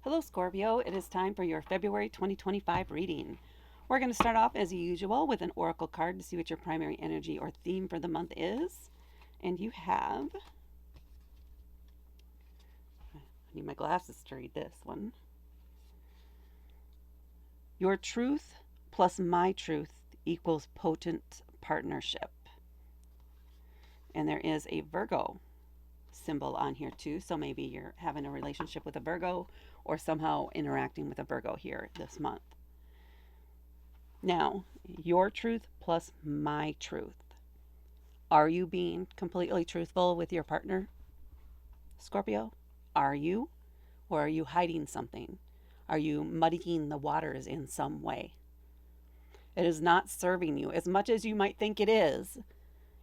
Hello, Scorpio. It is time for your February 2025 reading. We're going to start off as usual with an oracle card to see what your primary energy or theme for the month is. And you have, I need my glasses to read this one. Your truth plus my truth equals potent partnership. And there is a Virgo symbol on here too. So maybe you're having a relationship with a Virgo or somehow interacting with a Virgo here this month. Now, your truth plus my truth. Are you being completely truthful with your partner, Scorpio? Are you? Or are you hiding something? Are you muddying the waters in some way? It is not serving you as much as you might think it is.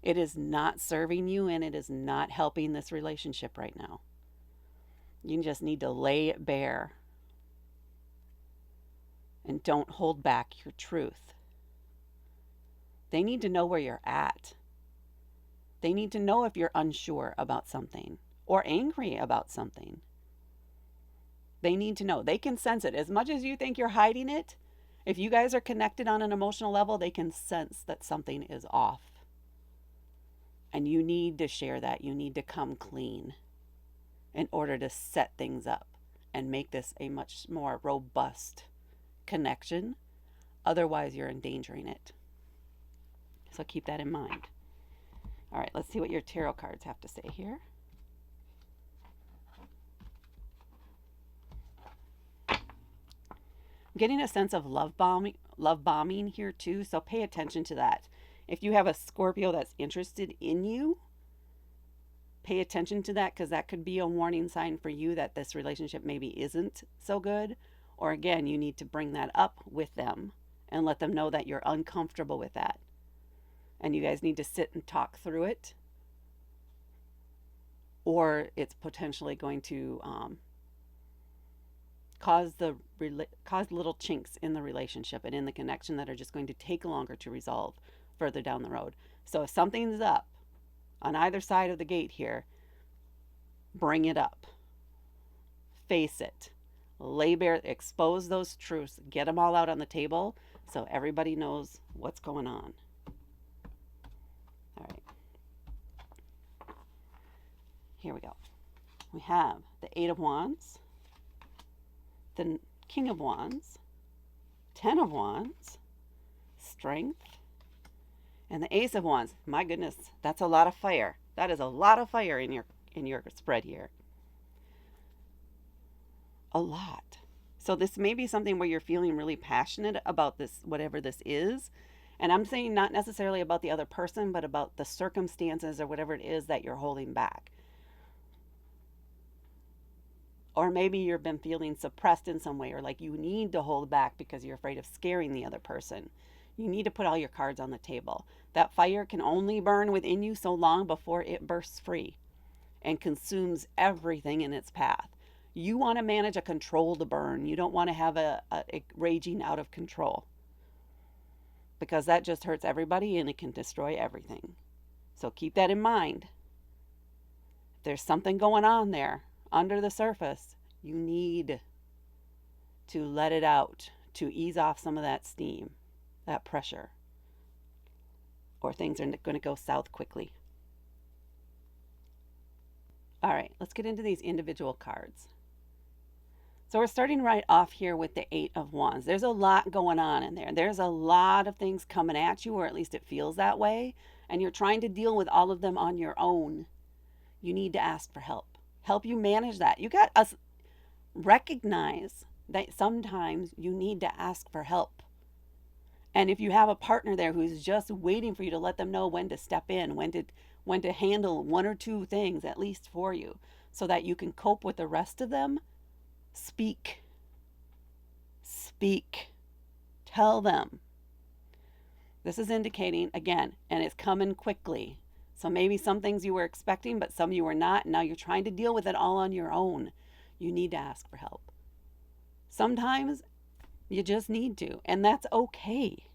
It is not serving you and it is not helping this relationship right now. You just need to lay it bare and don't hold back your truth. They need to know where you're at. They need to know if you're unsure about something or angry about something. They need to know. They can sense it. As much as you think you're hiding it, if you guys are connected on an emotional level, they can sense that something is off. And you need to share that. You need to come clean in order to set things up and make this a much more robust connection. Otherwise, you're endangering it. So keep that in mind. All right, let's see what your tarot cards have to say here. I'm getting a sense of love bombing here too, so pay attention to that. If you have a Scorpio that's interested in you, pay attention to that because that could be a warning sign for you that this relationship maybe isn't so good. Or again, you need to bring that up with them and let them know that you're uncomfortable with that. And you guys need to sit and talk through it. Or it's potentially going to cause little chinks in the relationship and in the connection that are just going to take longer to resolve further down the road. So if something's up on either side of the gate here, bring it up. Face it. Lay bare, expose those truths, get them all out on the table so everybody knows what's going on. All right. Here we go. We have the Eight of Wands, the King of Wands, Ten of Wands, Strength, and the Ace of Wands. My goodness, that's a lot of fire. That is a lot of fire in your spread here. A lot. So this may be something where you're feeling really passionate about this, whatever this is. And I'm saying not necessarily about the other person, but about the circumstances or whatever it is that you're holding back. Or maybe you've been feeling suppressed in some way, or like you need to hold back because you're afraid of scaring the other person. You need to put all your cards on the table. That fire can only burn within you so long before it bursts free and consumes everything in its path. You want to manage a controlled burn. You don't want to have a raging out of control because that just hurts everybody and it can destroy everything. So keep that in mind. If there's something going on there, under the surface, you need to let it out to ease off some of that steam, that pressure, or things are going to go south quickly. All right, let's get into these individual cards. So we're starting right off here with the Eight of Wands. There's a lot going on in there. There's a lot of things coming at you, or at least it feels that way, and you're trying to deal with all of them on your own. You need to ask for help. Help you manage that. You got to recognize that sometimes you need to ask for help. And if you have a partner there who's just waiting for you to let them know when to step in, when to handle one or two things at least for you so that you can cope with the rest of them, speak. Speak. Tell them. This is indicating, again, and it's coming quickly. So maybe some things you were expecting, but some you were not. And now you're trying to deal with it all on your own. You need to ask for help. Sometimes you just need to, and that's okay.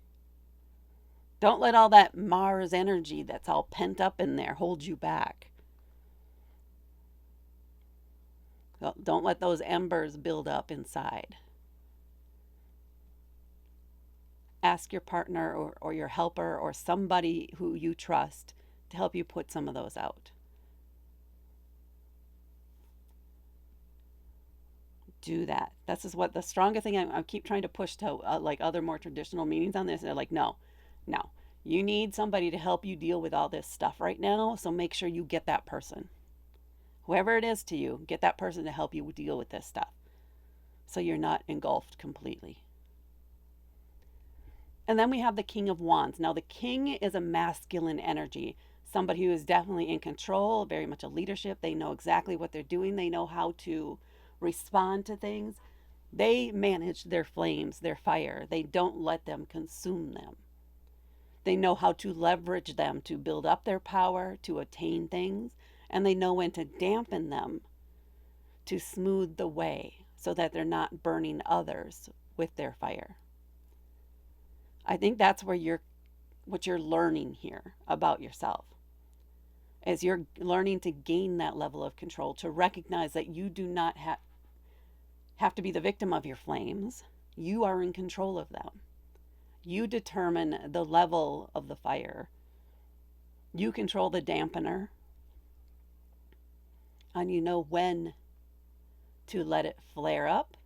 Don't let all that Mars energy that's all pent up in there hold you back. Don't let those embers build up inside. Ask your partner or your helper or somebody who you trust to help you put some of those out. Do that. This is what the strongest thing I keep trying to push to like other more traditional meanings on this. They're like, no, no. You need somebody to help you deal with all this stuff right now. So make sure you get that person. Whoever it is to you, get that person to help you deal with this stuff so you're not engulfed completely. And then we have the King of Wands. Now, the King is a masculine energy, somebody who is definitely in control, very much a leadership. They know exactly what they're doing, they know how to respond to things. They manage their flames, their fire. They don't let them consume them. They know how to leverage them to build up their power, to attain things, and they know when to dampen them to smooth the way so that they're not burning others with their fire. I think that's where what you're learning here about yourself. As you're learning to gain that level of control, to recognize that you do not have to be the victim of your flames. You are in control of them. You determine the level of the fire. You control the dampener. And you know when to let it flare up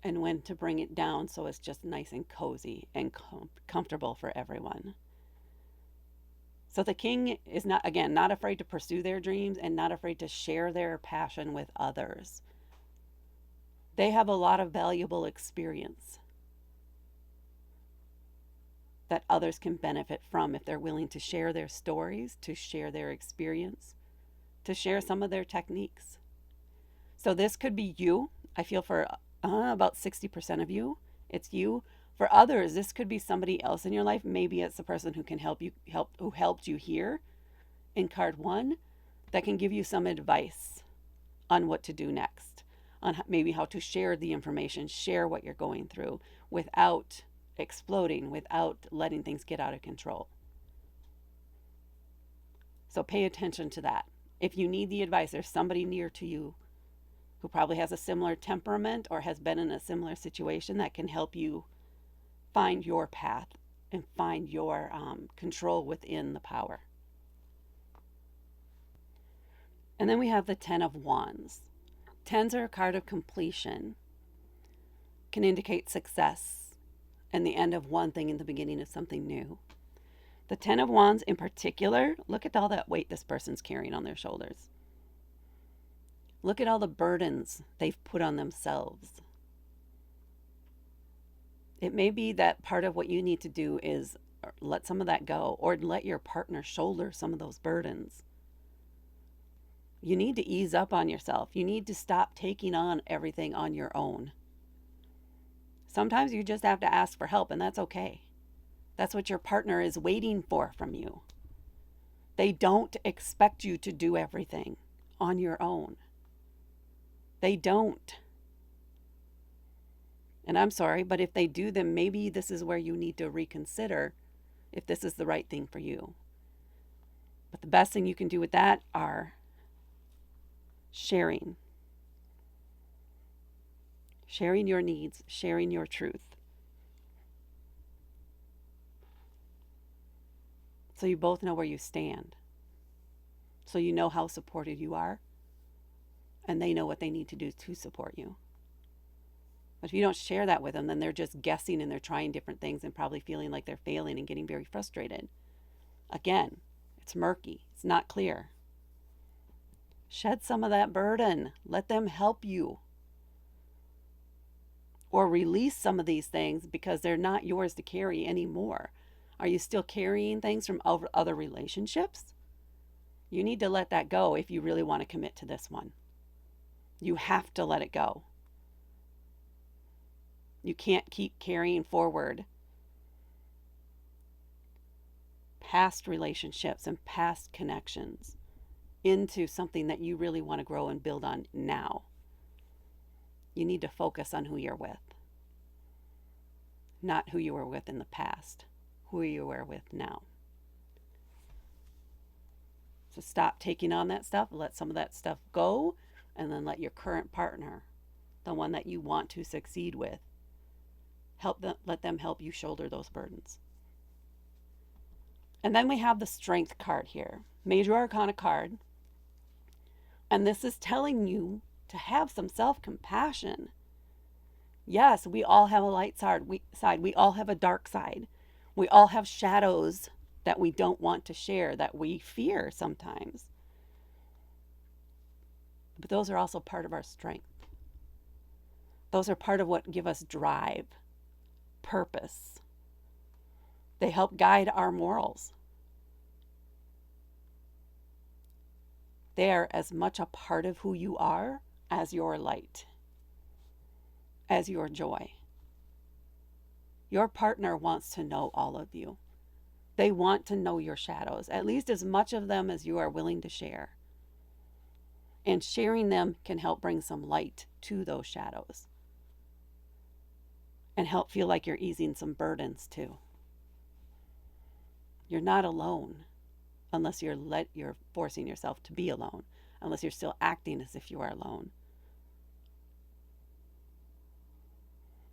and when to bring it down so it's just nice and cozy and comfortable for everyone. So the King is not, again, not afraid to pursue their dreams and not afraid to share their passion with others. They have a lot of valuable experience that others can benefit from if they're willing to share their stories, to share their experience, to share some of their techniques. So this could be you. I feel for about 60% of you, it's you. For others, this could be somebody else in your life. Maybe it's the person who can who helped you here in card 1, that can give you some advice on what to do next, on maybe how to share the information, share what you're going through without exploding, without letting things get out of control. So pay attention to that. If you need the advice, there's somebody near to you who probably has a similar temperament or has been in a similar situation that can help you find your path and find your control within the power. And then we have the Ten of Wands. Tens are a card of completion, can indicate success and the end of one thing and the beginning of something new. The Ten of Wands in particular, look at all that weight this person's carrying on their shoulders. Look at all the burdens they've put on themselves. It may be that part of what you need to do is let some of that go, or let your partner shoulder some of those burdens. You need to ease up on yourself. You need to stop taking on everything on your own. Sometimes you just have to ask for help, and that's okay. That's what your partner is waiting for from you. They don't expect you to do everything on your own. They don't. And I'm sorry, but if they do, then maybe this is where you need to reconsider if this is the right thing for you. But the best thing you can do with that are sharing. Sharing your needs, sharing your truth. So you both know where you stand. So you know how supported you are, and they know what they need to do to support you. But if you don't share that with them, then they're just guessing and they're trying different things and probably feeling like they're failing and getting very frustrated. Again, it's murky. It's not clear. Shed some of that burden. Let them help you. Or release some of these things because they're not yours to carry anymore. Are you still carrying things from other relationships? You need to let that go if you really want to commit to this one. You have to let it go. You can't keep carrying forward past relationships and past connections into something that you really want to grow and build on now. You need to focus on who you're with, not who you were with in the past, who you were with now. So stop taking on that stuff, let some of that stuff go, and then let your current partner, the one that you want to succeed with, let them help you shoulder those burdens. And then we have the Strength card here, Major Arcana card. And this is telling you to have some self-compassion. Yes, we all have a light side. We all have a dark side. We all have shadows that we don't want to share, that we fear sometimes. But those are also part of our strength. Those are part of what give us drive, purpose. They help guide our morals. They are as much a part of who you are as your light, as your joy. Your partner wants to know all of you. They want to know your shadows, at least as much of them as you are willing to share. And sharing them can help bring some light to those shadows and help feel like you're easing some burdens too. You're not alone unless you're forcing yourself to be alone, unless you're still acting as if you are alone.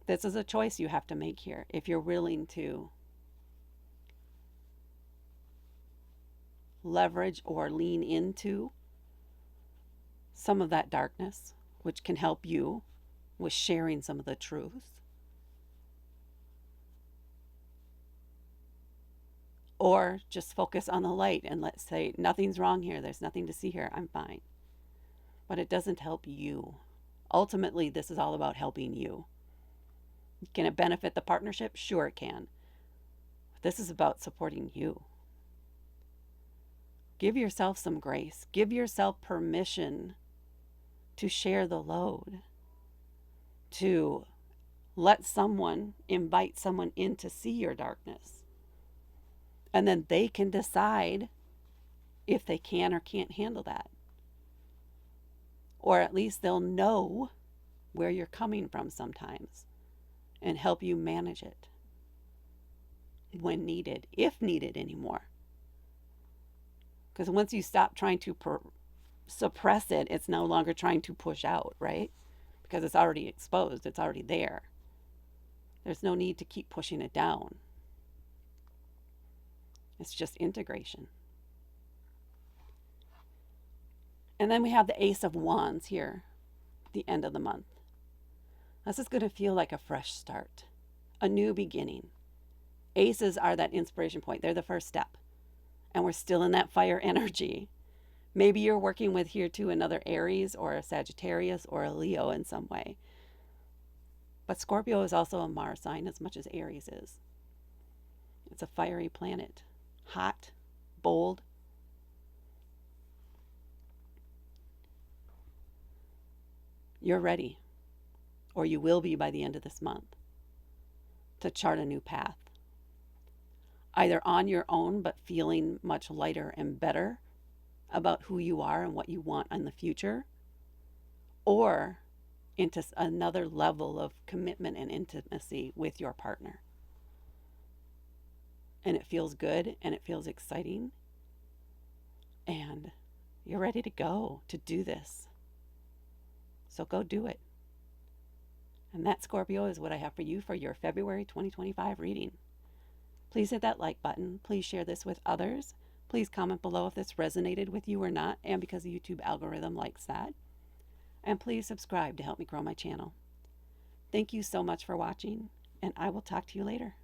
This is a choice you have to make here. If you're willing to leverage or lean into some of that darkness, which can help you with sharing some of the truth, or just focus on the light and let's say, nothing's wrong here, there's nothing to see here, I'm fine. But it doesn't help you. Ultimately, this is all about helping you. Can it benefit the partnership? Sure it can. But this is about supporting you. Give yourself some grace. Give yourself permission to share the load, to let someone, invite someone in to see your darkness. And then they can decide if they can or can't handle that. Or at least they'll know where you're coming from sometimes and help you manage it when needed, if needed anymore. Because once you stop trying to suppress it, it's no longer trying to push out, right? Because it's already exposed, it's already there. There's no need to keep pushing it down. It's just integration. And then we have the Ace of Wands here at the end of the month. This is going to feel like a fresh start, a new beginning. Aces are that inspiration point. They're the first step. And we're still in that fire energy. Maybe you're working with here too another Aries or a Sagittarius or a Leo in some way. But Scorpio is also a Mars sign as much as Aries is. It's a fiery planet. Hot, bold. You're ready, or you will be by the end of this month, to chart a new path. Either on your own, but feeling much lighter and better about who you are and what you want in the future, or into another level of commitment and intimacy with your partner. And it feels good and it feels exciting. And you're ready to go to do this. So go do it. And that, Scorpio, is what I have for you for your February 2025 reading. Please hit that like button. Please share this with others. Please comment below if this resonated with you or not, and because the YouTube algorithm likes that. And please subscribe to help me grow my channel. Thank you so much for watching, and I will talk to you later.